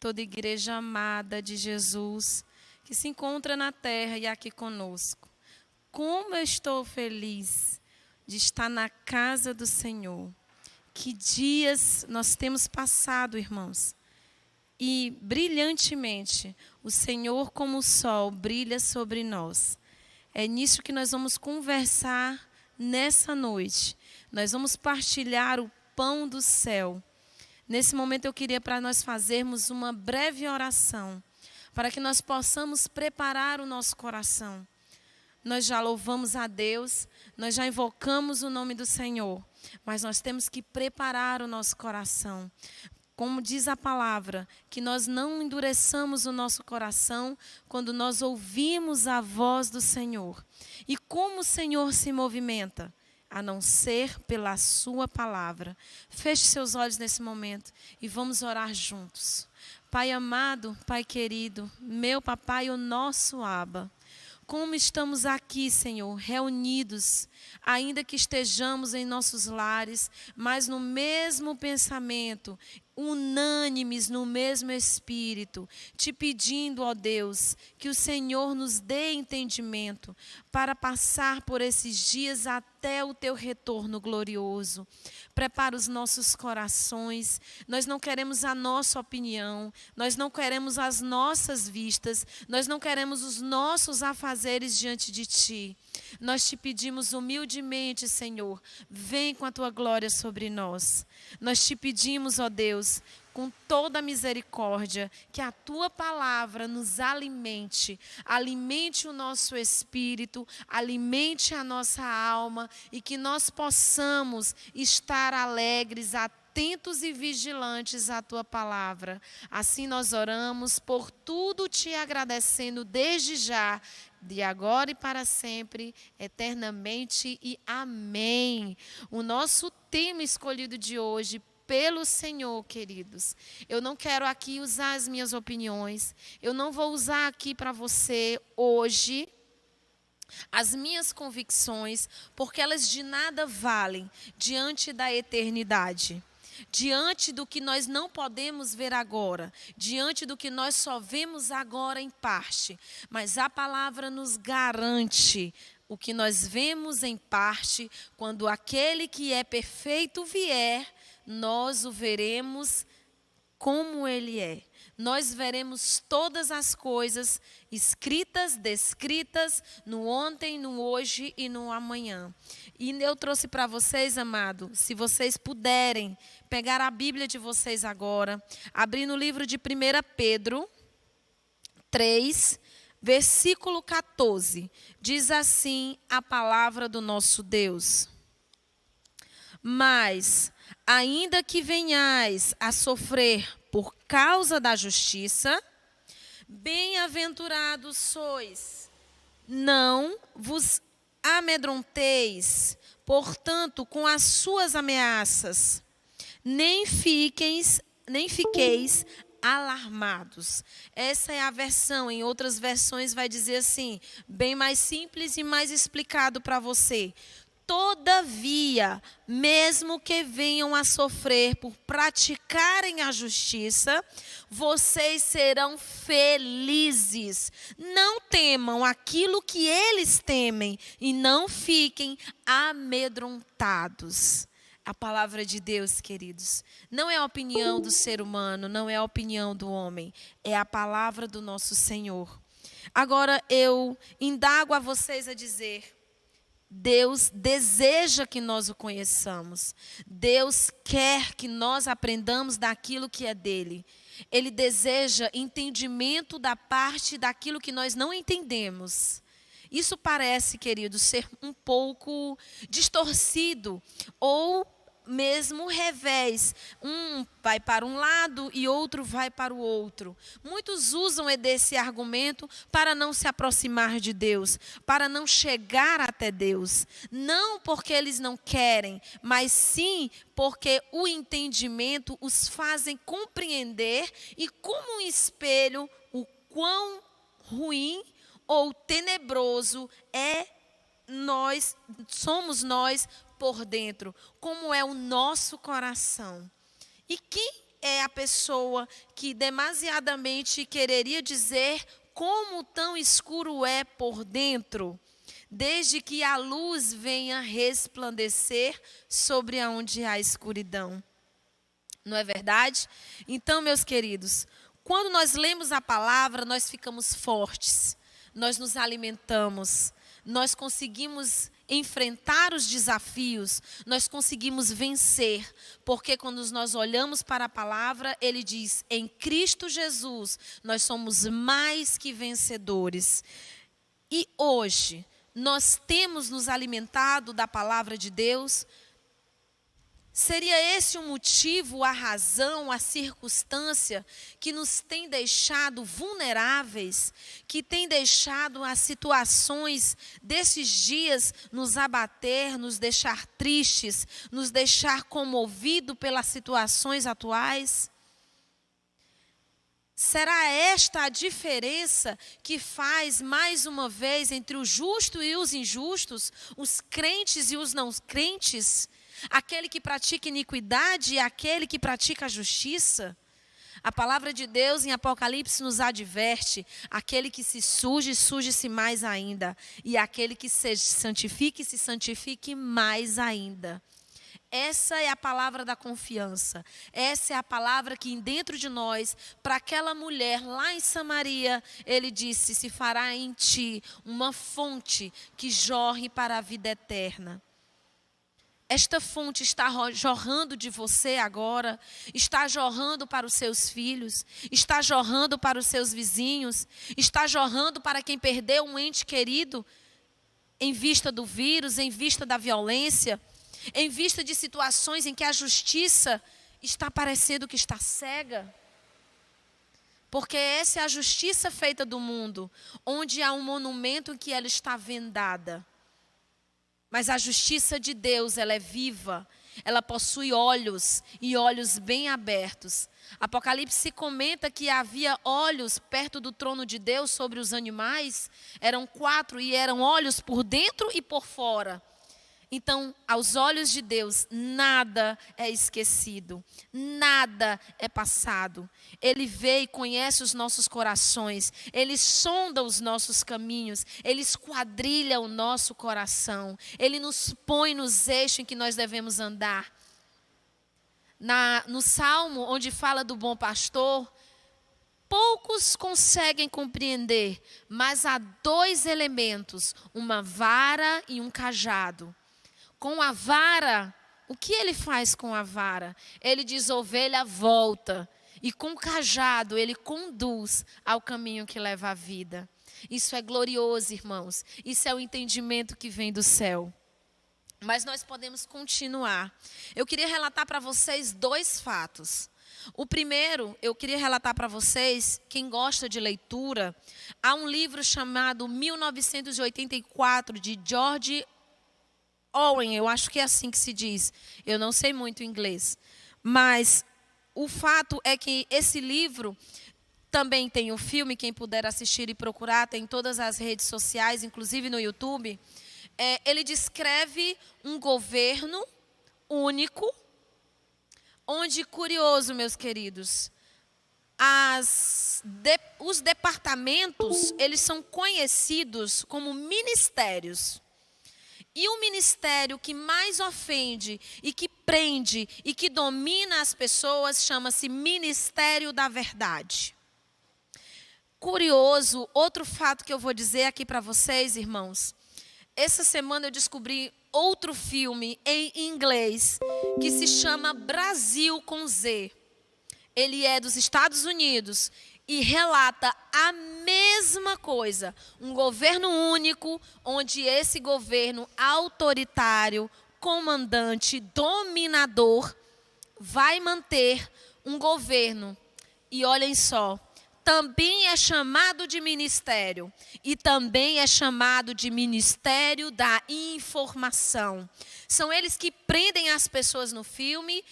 toda igreja amada de Jesus, que se encontra na terra e aqui conosco. Como eu estou feliz de estar na casa do Senhor. Que dias nós temos passado, irmãos. E brilhantemente, o Senhor como o sol brilha sobre nós. É nisso que nós vamos conversar nessa noite. Nós vamos partilhar o pão do céu. Nesse momento eu queria para nós fazermos uma breve oração, para que nós possamos preparar o nosso coração. Nós já louvamos a Deus, nós já invocamos o nome do Senhor, mas nós temos que preparar o nosso coração. Como diz a palavra, que nós não endureçamos o nosso coração quando nós ouvimos a voz do Senhor. E como o Senhor se movimenta? A não ser pela sua palavra. Feche seus olhos nesse momento e vamos orar juntos. Pai amado, Pai querido, meu papai, o nosso Abba. Como estamos aqui, Senhor, reunidos, ainda que estejamos em nossos lares, mas no mesmo pensamento, unânimes no mesmo espírito, te pedindo, ó Deus, que o Senhor nos dê entendimento para passar por esses dias até o teu retorno glorioso. Prepara os nossos corações. Nós não queremos a nossa opinião, nós não queremos as nossas vistas, nós não queremos os nossos afazeres diante de ti. Nós te pedimos humildemente, Senhor, vem com a tua glória sobre nós. Nós te pedimos, ó Deus, com toda a misericórdia, que a tua palavra nos alimente, alimente o nosso espírito, alimente a nossa alma e que nós possamos estar alegres, atentos e vigilantes à tua palavra. Assim nós oramos, por tudo te agradecendo desde já, de agora e para sempre, eternamente e amém. O nosso tema escolhido de hoje, pelo Senhor, queridos. Eu não quero aqui usar as minhas opiniões. Eu não vou usar aqui para você hoje as minhas convicções, porque elas de nada valem diante da eternidade. Diante do que nós não podemos ver agora, diante do que nós só vemos agora em parte, mas a palavra nos garante o que nós vemos em parte, quando aquele que é perfeito vier, nós o veremos como ele é. Nós veremos todas as coisas escritas, descritas no ontem, no hoje e no amanhã. E eu trouxe para vocês, amado, se vocês puderem pegar a Bíblia de vocês agora, abrir no livro de 1 Pedro 3, versículo 14. Diz assim a palavra do nosso Deus. Mas, ainda que venhais a sofrer por causa da justiça, bem-aventurados sois. Não vos amedronteis, portanto, com as suas ameaças, nem fiqueis alarmados. Essa é a versão, em outras versões vai dizer assim, bem mais simples e mais explicado para você. Todavia, mesmo que venham a sofrer por praticarem a justiça, vocês serão felizes. Não temam aquilo que eles temem e não fiquem amedrontados. A palavra de Deus, queridos, não é a opinião do ser humano, não é a opinião do homem, é a palavra do nosso Senhor. Agora eu indago a vocês a dizer: Deus deseja que nós o conheçamos. Deus quer que nós aprendamos daquilo que é dele. Ele deseja entendimento da parte daquilo que nós não entendemos. Isso parece, queridos, ser um pouco distorcido ou mesmo revés. Um vai para um lado e outro vai para o outro. Muitos usam desse argumento para não se aproximar de Deus, para não chegar até Deus. Não porque eles não querem, mas sim porque o entendimento os fazem compreender e como um espelho o quão ruim ou tenebroso somos nós por dentro, como é o nosso coração. E quem é a pessoa que demasiadamente quereria dizer como tão escuro é por dentro, desde que a luz venha resplandecer sobre onde há escuridão? Não é verdade? Então, meus queridos, quando nós lemos a palavra, nós ficamos fortes, nós nos alimentamos, nós conseguimos enfrentar os desafios, nós conseguimos vencer, porque quando nós olhamos para a palavra, ele diz: em Cristo Jesus, nós somos mais que vencedores. E hoje, nós temos nos alimentado da palavra de Deus. Seria esse o motivo, a razão, a circunstância que nos tem deixado vulneráveis, que tem deixado as situações desses dias nos abater, nos deixar tristes, nos deixar comovidos pelas situações atuais? Será esta a diferença que faz, mais uma vez, entre o justo e os injustos, os crentes e os não crentes? Aquele que pratica iniquidade e aquele que pratica a justiça? A palavra de Deus em Apocalipse nos adverte: aquele que se suje, suje-se mais ainda. E aquele que se santifique mais ainda. Essa é a palavra da confiança. Essa é a palavra que dentro de nós, para aquela mulher lá em Samaria, ele disse: se fará em ti uma fonte que jorre para a vida eterna. Esta fonte está jorrando de você agora, está jorrando para os seus filhos, está jorrando para os seus vizinhos, está jorrando para quem perdeu um ente querido, em vista do vírus, em vista da violência, em vista de situações em que a justiça está parecendo que está cega. Porque essa é a justiça feita do mundo, onde há um monumento em que ela está vendada. Mas a justiça de Deus, ela é viva, ela possui olhos, e olhos bem abertos. Apocalipse comenta que havia olhos perto do trono de Deus sobre os animais. Eram 4 e eram olhos por dentro e por fora. Então, aos olhos de Deus, nada é esquecido, nada é passado. Ele vê e conhece os nossos corações, Ele sonda os nossos caminhos, Ele esquadrilha o nosso coração, Ele nos põe nos eixos em que nós devemos andar. No Salmo, onde fala do bom pastor, poucos conseguem compreender, mas há 2 elementos, uma vara e um cajado. Com a vara, o que ele faz com a vara? Ele diz: ovelha, volta. E com o cajado, ele conduz ao caminho que leva à vida. Isso é glorioso, irmãos. Isso é o entendimento que vem do céu. Mas nós podemos continuar. Eu queria relatar para vocês 2 fatos. O primeiro, eu queria relatar para vocês, quem gosta de leitura, há um livro chamado 1984, de George Orwell, eu acho que é assim que se diz. Eu não sei muito inglês. Mas o fato é que esse livro também tem o filme, quem puder assistir e procurar, tem em todas as redes sociais, inclusive no YouTube. Ele descreve um governo único, onde, curioso, meus queridos, os departamentos, eles são conhecidos como ministérios. E o ministério que mais ofende e que prende e que domina as pessoas chama-se Ministério da Verdade. Curioso, outro fato que eu vou dizer aqui para vocês, irmãos. Essa semana eu descobri outro filme em inglês que se chama Brasil com Z. Ele é dos Estados Unidos e relata a mesma coisa. Um governo único, onde esse governo autoritário, comandante, dominador, vai manter um governo. E olhem só, também é chamado de ministério. E também é chamado de Ministério da Informação. São eles que prendem as pessoas no filme,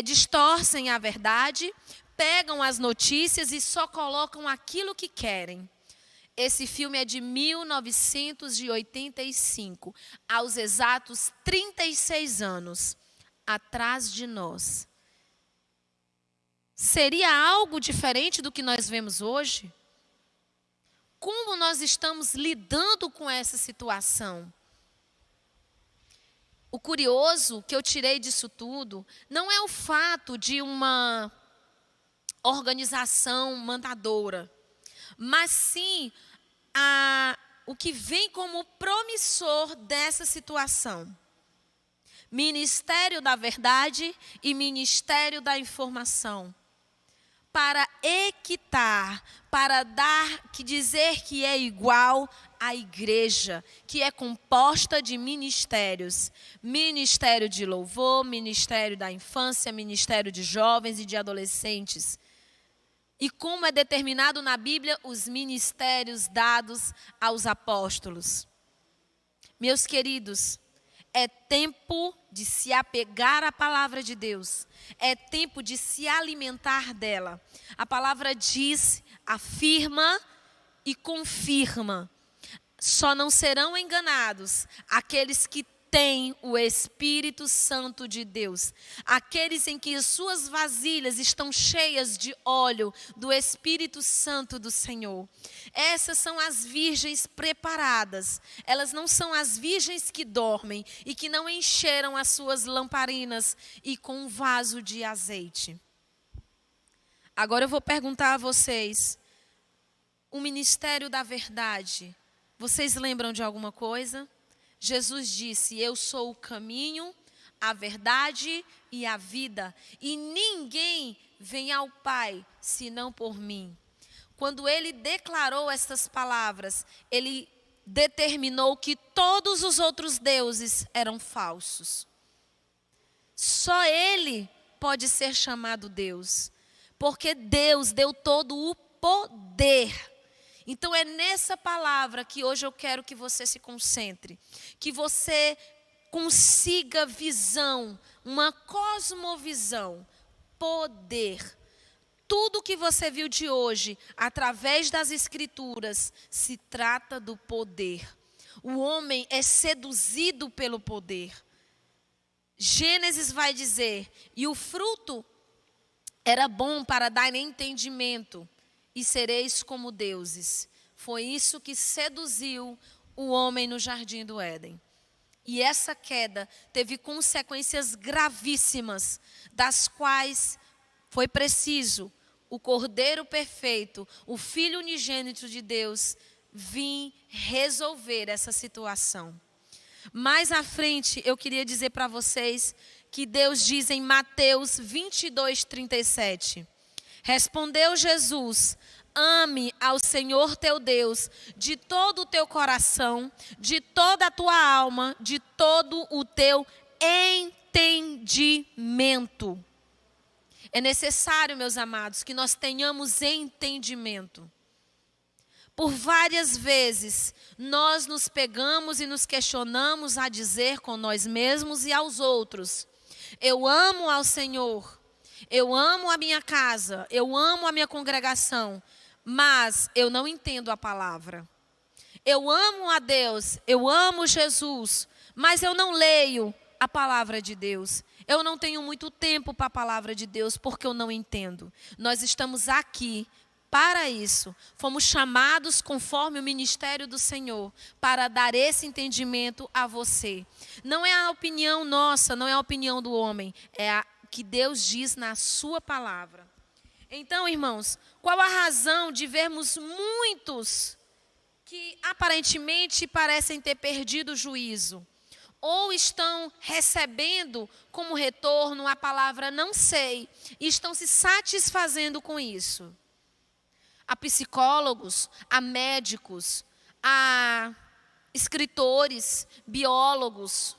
distorcem a verdade, pegam as notícias e só colocam aquilo que querem. Esse filme é de 1985, aos exatos 36 anos, atrás de nós. seria algo diferente do que nós vemos hoje? Como nós estamos lidando com essa situação? O curioso que eu tirei disso tudo não é o fato de uma organização mandadora, mas sim o que vem como promissor dessa situação. Ministério da Verdade e Ministério da Informação. Para equitar, para dizer que é igual à igreja, que é composta de ministérios. Ministério de louvor, ministério da infância, ministério de jovens e de adolescentes. E como é determinado na Bíblia, os ministérios dados aos apóstolos. Meus queridos, é tempo de se apegar à palavra de Deus. É tempo de se alimentar dela. A palavra diz, afirma e confirma. Só não serão enganados aqueles que têm o Espírito Santo de Deus. Aqueles em que as suas vasilhas estão cheias de óleo do Espírito Santo do Senhor. Essas são as virgens preparadas. Elas não são as virgens que dormem e que não encheram as suas lamparinas e com um vaso de azeite. Agora eu vou perguntar a vocês, o ministério da verdade, vocês lembram de alguma coisa? Jesus disse, eu sou o caminho, a verdade e a vida, e ninguém vem ao Pai senão por mim. Quando ele declarou estas palavras, ele determinou que todos os outros deuses eram falsos. Só ele pode ser chamado Deus, porque Deus deu todo o poder. Então é nessa palavra que hoje eu quero que você se concentre, que você consiga visão, uma cosmovisão, poder. Tudo que você viu de hoje, através das Escrituras, se trata do poder. O homem é seduzido pelo poder. Gênesis vai dizer, e o fruto era bom para dar entendimento, e sereis como deuses. Foi isso que seduziu o homem no jardim do Éden. E essa queda teve consequências gravíssimas, das quais foi preciso o Cordeiro perfeito, o Filho unigênito de Deus, vir resolver essa situação. Mais à frente, eu queria dizer para vocês que Deus diz em Mateus 22:37. Respondeu Jesus, ame ao Senhor teu Deus de todo o teu coração, de toda a tua alma, de todo o teu entendimento. É necessário, meus amados, que nós tenhamos entendimento. Por várias vezes, nós nos pegamos e nos questionamos a dizer com nós mesmos e aos outros, eu amo ao Senhor, eu amo a minha casa, eu amo a minha congregação, mas eu não entendo a palavra. Eu amo a Deus, eu amo Jesus, mas eu não leio a palavra de Deus. Eu não tenho muito tempo para a palavra de Deus porque eu não entendo. Nós estamos aqui para isso. Fomos chamados conforme o ministério do Senhor para dar esse entendimento a você. Não é a opinião nossa, não é a opinião do homem, é a que Deus diz na sua palavra. Então, irmãos, qual a razão de vermos muitos que aparentemente parecem ter perdido o juízo? Ou estão recebendo como retorno a palavra não sei, e estão se satisfazendo com isso? Há psicólogos, há médicos, há escritores, biólogos,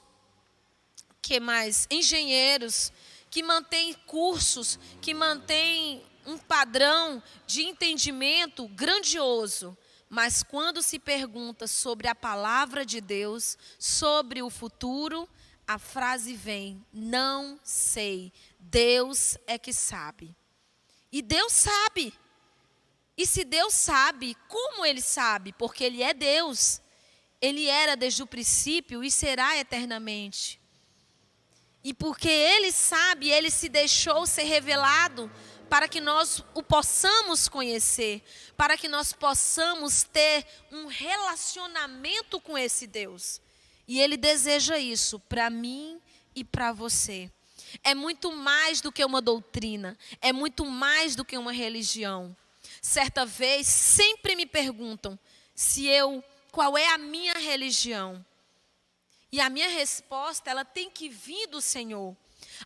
que mais? Engenheiros, que mantêm cursos, que mantêm um padrão de entendimento grandioso. Mas quando se pergunta sobre a palavra de Deus, sobre o futuro, a frase vem, não sei, Deus é que sabe. E Deus sabe. E se Deus sabe, como Ele sabe? Porque Ele é Deus. Ele era desde o princípio e será eternamente. E porque Ele sabe, Ele se deixou ser revelado para que nós o possamos conhecer, para que nós possamos ter um relacionamento com esse Deus. E Ele deseja isso para mim e para você. É muito mais do que uma doutrina, é muito mais do que uma religião. Certa vez, sempre me perguntam qual é a minha religião. E a minha resposta, ela tem que vir do Senhor.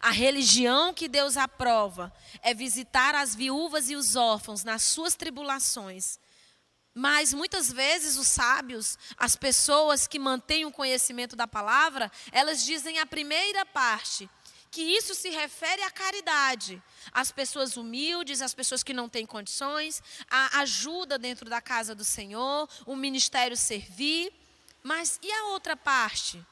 A religião que Deus aprova é visitar as viúvas e os órfãos nas suas tribulações. Mas muitas vezes os sábios, as pessoas que mantêm o conhecimento da palavra, elas dizem a primeira parte, que isso se refere à caridade. As pessoas humildes, as pessoas que não têm condições, a ajuda dentro da casa do Senhor, o ministério servir. Mas e a outra parte?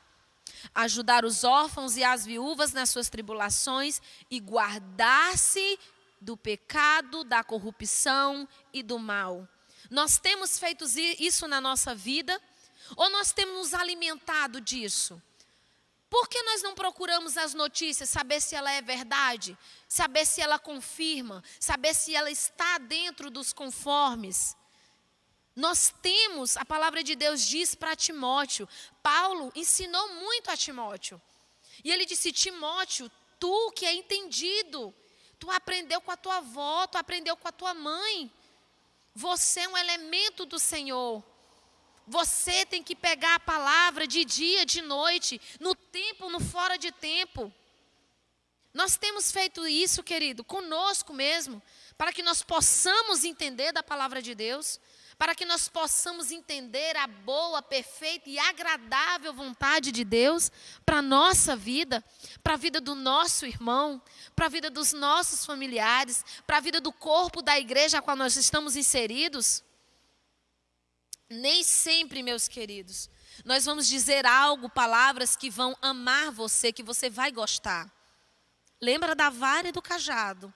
Ajudar os órfãos e as viúvas nas suas tribulações e guardar-se do pecado, da corrupção e do mal. Nós temos feito isso na nossa vida ou nós temos nos alimentado disso? Por que nós não procuramos as notícias, saber se ela é verdade, saber se ela confirma, saber se ela está dentro dos conformes? Nós temos, a palavra de Deus diz para Timóteo, Paulo ensinou muito a Timóteo. E ele disse, Timóteo, tu que é entendido, tu aprendeu com a tua avó, tu aprendeu com a tua mãe. Você é um elemento do Senhor. Você tem que pegar a palavra de dia, de noite, no tempo, no fora de tempo. Nós temos feito isso, querido, conosco mesmo, para que nós possamos entender da palavra de Deus, para que nós possamos entender a boa, perfeita e agradável vontade de Deus para a nossa vida, para a vida do nosso irmão, para a vida dos nossos familiares, para a vida do corpo da igreja a qual nós estamos inseridos. Nem sempre, meus queridos, nós vamos dizer algo, palavras que vão amar você, que você vai gostar. Lembra da vara e do cajado.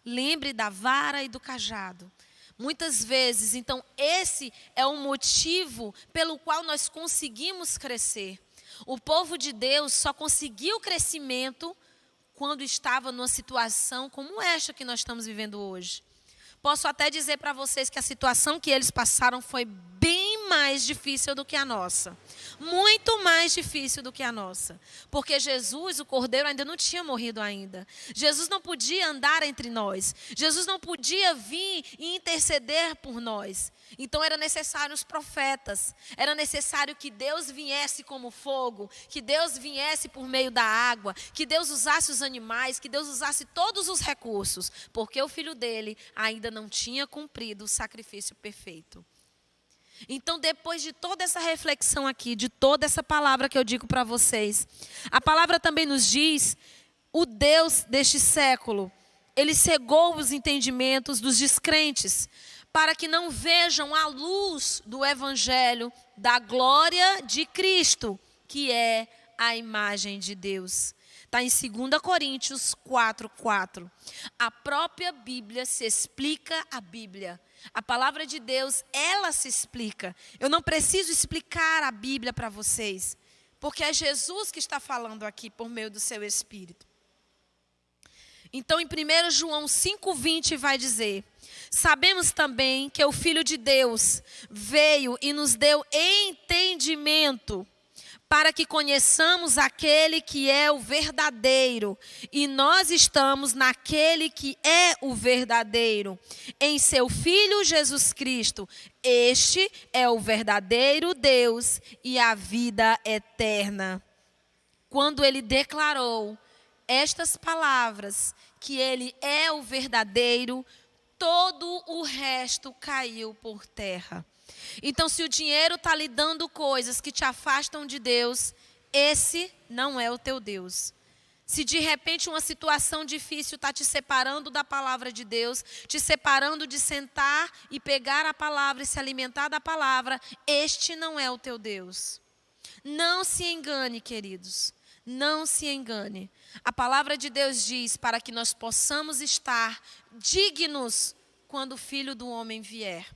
Lembre da vara e do cajado. Muitas vezes, então, esse é o motivo pelo qual nós conseguimos crescer. O povo de Deus só conseguiu crescimento quando estava numa situação como esta que nós estamos vivendo hoje. Posso até dizer para vocês que a situação que eles passaram foi bem mais difícil do que a nossa. Muito mais difícil do que a nossa. Porque Jesus, o Cordeiro, ainda não tinha morrido ainda. Jesus não podia andar entre nós. Jesus não podia vir e interceder por nós. Então era necessário os profetas. Era necessário que Deus viesse como fogo. Que Deus viesse por meio da água. Que Deus usasse os animais. Que Deus usasse todos os recursos. Porque o filho dele ainda não tinha cumprido o sacrifício perfeito. Então, depois de toda essa reflexão aqui, de toda essa palavra que eu digo para vocês, a palavra também nos diz, o Deus deste século, ele cegou os entendimentos dos descrentes, para que não vejam a luz do evangelho da glória de Cristo, que é a imagem de Deus. Está em 2 Coríntios 4:4. A própria Bíblia se explica a Bíblia. A palavra de Deus, ela se explica. Eu não preciso explicar a Bíblia para vocês, porque é Jesus que está falando aqui por meio do seu Espírito. Então, em 1 João 5:20 vai dizer, sabemos também que o Filho de Deus veio e nos deu entendimento, para que conheçamos aquele que é o verdadeiro, e nós estamos naquele que é o verdadeiro, em seu Filho Jesus Cristo. Este é o verdadeiro Deus e a vida eterna. Quando ele declarou estas palavras, que ele é o verdadeiro, todo o resto caiu por terra. Então, se o dinheiro está lhe dando coisas que te afastam de Deus, esse não é o teu Deus. Se de repente uma situação difícil está te separando da palavra de Deus, te separando de sentar e pegar a palavra e se alimentar da palavra, este não é o teu Deus. Não se engane, queridos. Não se engane. A palavra de Deus diz para que nós possamos estar dignos quando o Filho do Homem vier.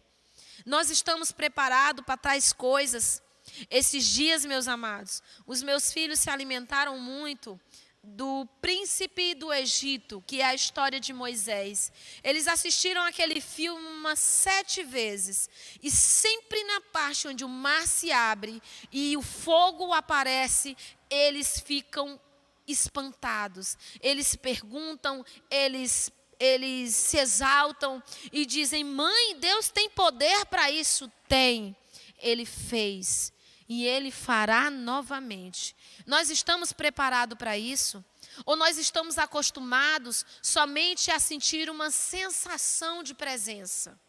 Nós estamos preparados para tais coisas. Esses dias, meus amados, os meus filhos se alimentaram muito do príncipe do Egito, que é a história de Moisés. Eles assistiram aquele filme umas 7 vezes. E sempre na parte onde o mar se abre e o fogo aparece, eles ficam espantados. Eles perguntam, eles se exaltam e dizem: mãe, Deus tem poder para isso? Tem. Ele fez. E Ele fará novamente. Nós estamos preparados para isso? Ou nós estamos acostumados somente a sentir uma sensação de presença?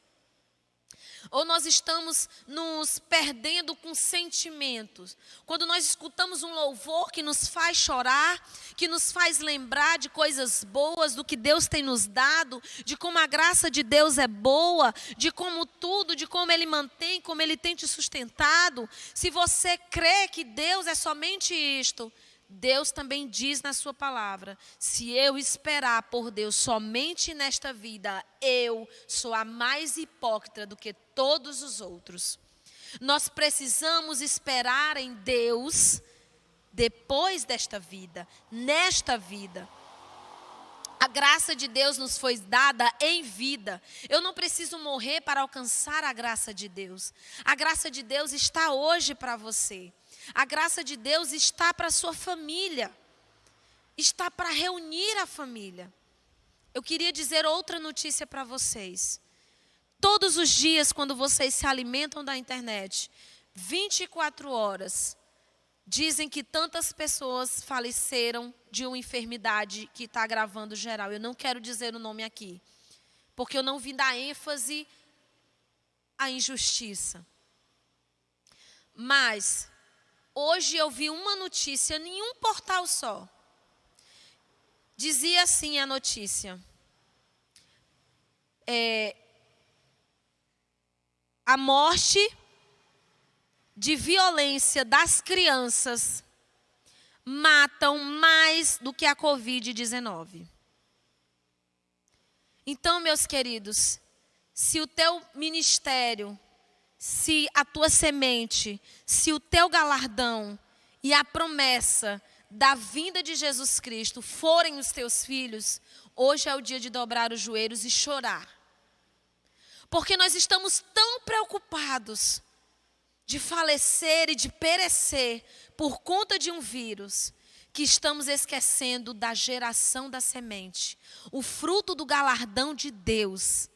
Ou nós estamos nos perdendo com sentimentos? Quando nós escutamos um louvor que nos faz chorar, que nos faz lembrar de coisas boas, do que Deus tem nos dado, de como a graça de Deus é boa, de como tudo, de como Ele mantém, como Ele tem te sustentado. Se você crê que Deus é somente isto, Deus também diz na sua palavra: se eu esperar por Deus somente nesta vida, eu sou a mais hipócrita do que todos os outros. Nós precisamos esperar em Deus depois desta vida, nesta vida. A graça de Deus nos foi dada em vida. Eu não preciso morrer para alcançar a graça de Deus. A graça de Deus está hoje para você. A graça de Deus está para a sua família. Está para reunir a família. Eu queria dizer outra notícia para vocês. Todos os dias, quando vocês se alimentam da internet, 24 horas, dizem que tantas pessoas faleceram de uma enfermidade que está agravando geral. Eu não quero dizer o nome aqui, porque eu não vim dar ênfase à injustiça. Mas hoje eu vi uma notícia em um portal só. Dizia assim a notícia: a morte de violência das crianças matam mais do que a Covid-19. Então, meus queridos, se o teu ministério, se a tua semente, se o teu galardão e a promessa da vinda de Jesus Cristo forem os teus filhos, hoje é o dia de dobrar os joelhos e chorar. Porque nós estamos tão preocupados de falecer e de perecer por conta de um vírus, que estamos esquecendo da geração da semente, o fruto do galardão de Deus.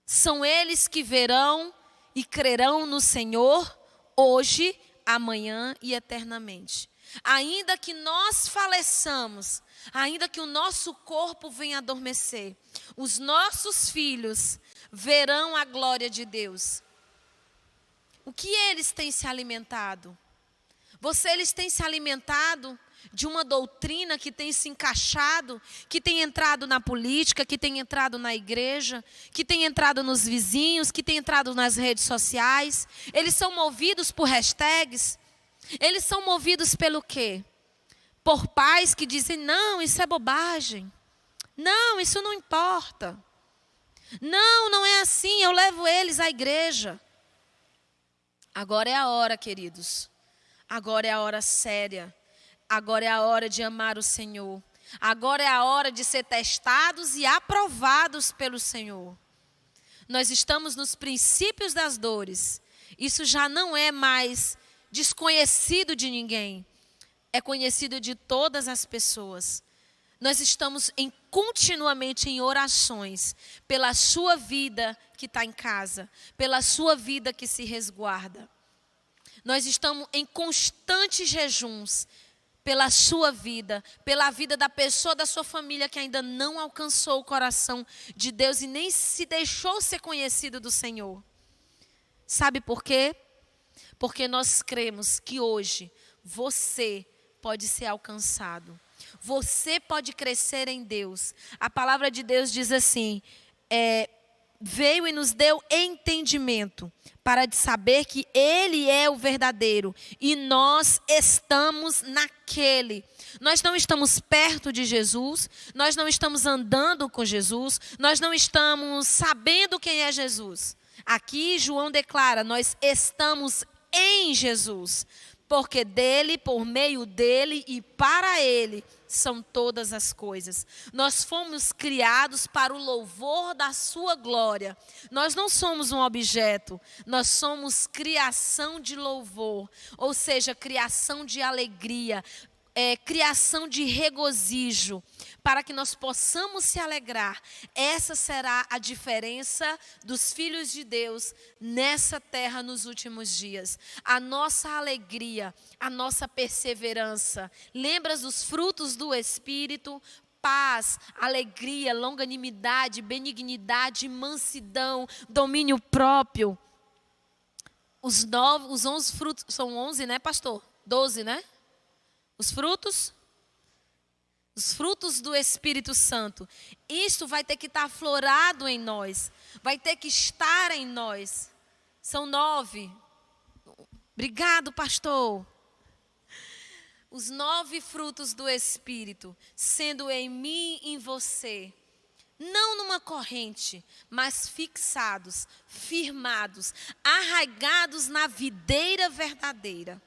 São eles que verão e crerão no Senhor hoje, amanhã e eternamente. Ainda que nós faleçamos, ainda que o nosso corpo venha adormecer, os nossos filhos verão a glória de Deus. O que eles têm se alimentado? Eles têm se alimentado de uma doutrina que tem se encaixado, que tem entrado na política, que tem entrado na igreja, que tem entrado nos vizinhos, que tem entrado nas redes sociais. Eles são movidos por hashtags. Eles são movidos pelo quê? Por pais que dizem: não, isso é bobagem. Não, isso não importa. Não, não é assim, eu levo eles à igreja. Agora é a hora, queridos. Agora é a hora séria. Agora é a hora de amar o Senhor. Agora é a hora de ser testados e aprovados pelo Senhor. Nós estamos nos princípios das dores. Isso já não é mais desconhecido de ninguém. É conhecido de todas as pessoas. Nós estamos continuamente em orações pela sua vida que está em casa, pela sua vida que se resguarda. Nós estamos em constantes jejuns pela sua vida, pela vida da pessoa da sua família que ainda não alcançou o coração de Deus e nem se deixou ser conhecido do Senhor. Sabe por quê? Porque nós cremos que hoje você pode ser alcançado. Você pode crescer em Deus. A palavra de Deus diz assim: veio e nos deu entendimento para de saber que Ele é o verdadeiro e nós estamos naquele. Nós não estamos perto de Jesus, nós não estamos andando com Jesus, nós não estamos sabendo quem é Jesus. Aqui João declara: nós estamos em Jesus. porque dele, por meio dele e para ele são todas as coisas. Nós fomos criados para o louvor da sua glória. Nós não somos um objeto, nós somos criação de louvor, ou seja, criação de alegria, criação de regozijo, para que nós possamos se alegrar. Essa será a diferença dos filhos de Deus nessa terra nos últimos dias. A nossa alegria, a nossa perseverança. Lembras dos frutos do Espírito? Paz, alegria, longanimidade, benignidade, mansidão, domínio próprio. Os 11 frutos, são 11, né, pastor? 12, né? Os frutos do Espírito Santo. Isso vai ter que estar aflorado em nós. Vai ter que estar em nós. São 9. Obrigado, pastor. Os 9 frutos do Espírito, sendo em mim e em você. Não numa corrente, mas fixados, firmados, arraigados na videira verdadeira.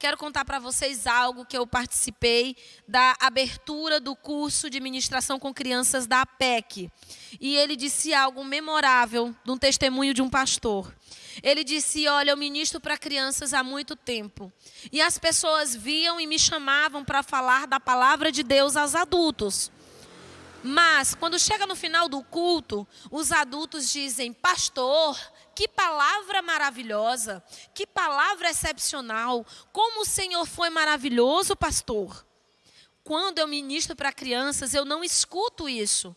Quero contar para vocês algo que eu participei da abertura do curso de ministração com crianças da APEC. E ele disse algo memorável, de um testemunho de um pastor. Ele disse, olha, eu ministro para crianças há muito tempo. E as pessoas viam e me chamavam para falar da palavra de Deus aos adultos. Mas, quando chega no final do culto, os adultos dizem, pastor, que palavra maravilhosa, que palavra excepcional, como o Senhor foi maravilhoso, pastor. Quando eu ministro para crianças, eu não escuto isso,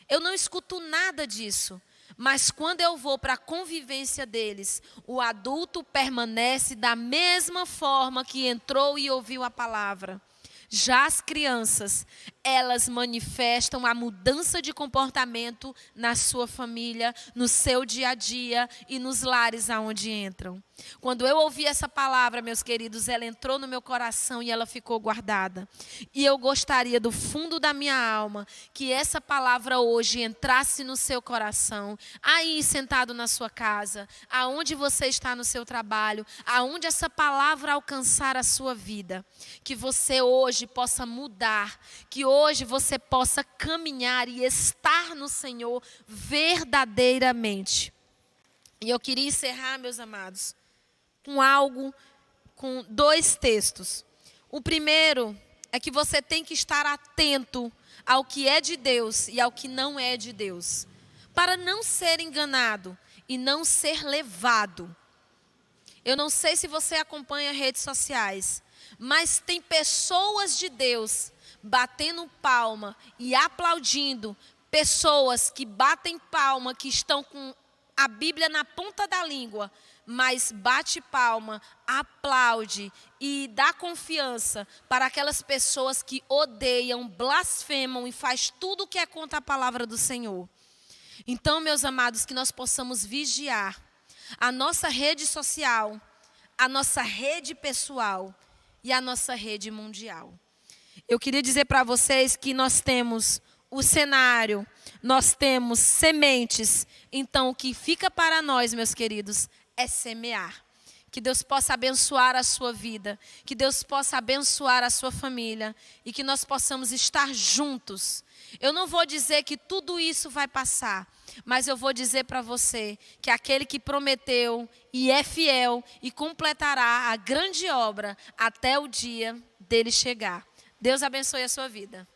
eu não escuto nada disso. Mas quando eu vou para a convivência deles, o adulto permanece da mesma forma que entrou e ouviu a palavra. Já as crianças, elas manifestam a mudança de comportamento na sua família, no seu dia a dia e nos lares aonde entram. Quando eu ouvi essa palavra, meus queridos, ela entrou no meu coração e ela ficou guardada. E eu gostaria do fundo da minha alma que essa palavra hoje entrasse no seu coração, aí sentado na sua casa, aonde você está no seu trabalho, aonde essa palavra alcançar a sua vida. Que você hoje possa mudar, que hoje você possa caminhar e estar no Senhor verdadeiramente. E eu queria encerrar, meus amados, com 2 textos. O primeiro é que você tem que estar atento ao que é de Deus e ao que não é de Deus, para não ser enganado e não ser levado. Eu não sei se você acompanha redes sociais, mas tem pessoas de Deus batendo palma e aplaudindo, pessoas que batem palma, que estão com a Bíblia na ponta da língua, mas bate palma, aplaude e dá confiança para aquelas pessoas que odeiam, blasfemam e faz tudo o que é contra a palavra do Senhor. Então, meus amados, que nós possamos vigiar a nossa rede social, a nossa rede pessoal e a nossa rede mundial. Eu queria dizer para vocês que nós temos o cenário, nós temos sementes. Então, o que fica para nós, meus queridos, é semear. Que Deus possa abençoar a sua vida, que Deus possa abençoar a sua família e que nós possamos estar juntos. Eu não vou dizer que tudo isso vai passar, mas eu vou dizer para você que aquele que prometeu e é fiel e completará a grande obra até o dia dele chegar. Deus abençoe a sua vida.